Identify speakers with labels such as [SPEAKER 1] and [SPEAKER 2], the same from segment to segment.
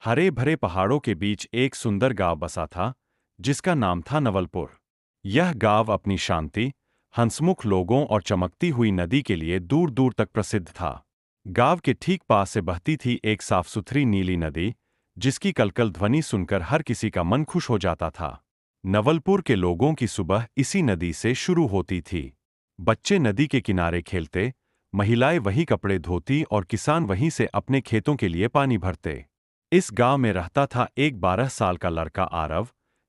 [SPEAKER 1] हरे भरे पहाड़ों के बीच एक सुंदर गांव बसा था, जिसका नाम था नवलपुर। यह गांव अपनी शांति, हंसमुख लोगों और चमकती हुई नदी के लिए दूर दूर तक प्रसिद्ध था। गांव के ठीक पास से बहती थी एक साफ सुथरी नीली नदी, जिसकी कलकल ध्वनि सुनकर हर किसी का मन खुश हो जाता था। नवलपुर के लोगों की सुबह इसी नदी से शुरू होती थी। बच्चे नदी के किनारे खेलते, महिलाएं वहीं कपड़े धोती और किसान वहीं से अपने खेतों के लिए पानी भरते। इस गांव में रहता था एक 12 साल का लड़का आरव,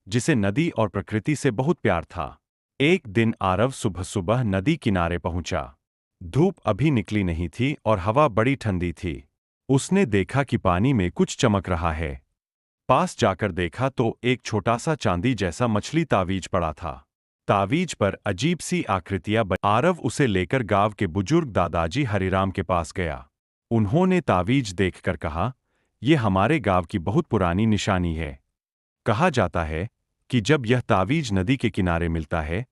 [SPEAKER 1] जिसे नदी और प्रकृति से बहुत प्यार था। एक दिन आरव सुबह सुबह नदी किनारे पहुंचा। धूप अभी निकली नहीं थी और हवा बड़ी ठंडी थी। उसने देखा कि पानी में कुछ चमक रहा है। पास जाकर देखा तो एक छोटा सा चांदी जैसा मछली तावीज पड़ा था। तावीज पर अजीब सी आकृतियां बनी। आरव उसे लेकर गांव के बुजुर्ग दादाजी हरिराम के पास गया। उन्होंने तावीज देखकर कहा, यह हमारे गांव की बहुत पुरानी निशानी है। कहा जाता है कि जब यह तावीज नदी के किनारे मिलता है,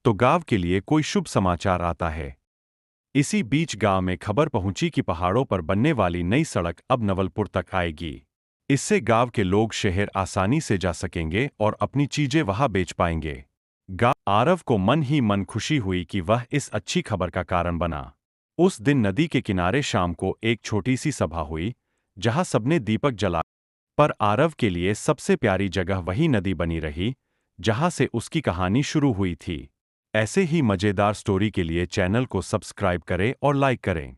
[SPEAKER 1] तो गांव के लिए कोई शुभ समाचार आता है। इसी बीच गांव में खबर पहुंची कि पहाड़ों पर बनने वाली नई सड़क अब नवलपुर तक आएगी। इससे गांव के लोग शहर आसानी से जा सकेंगे और अपनी चीजें वहां बेच पाएंगे। आरव को मन ही मन खुशी हुई कि वह इस अच्छी खबर का कारण बना। उस दिन नदी के किनारे शाम को एक छोटी सी सभा हुई, जहां सबने दीपक जला। पर आरव के लिए सबसे प्यारी जगह वही नदी बनी रही, जहां से उसकी कहानी शुरू हुई थी। ऐसे ही मजेदार स्टोरी के लिए चैनल को सब्सक्राइब करें और लाइक करें।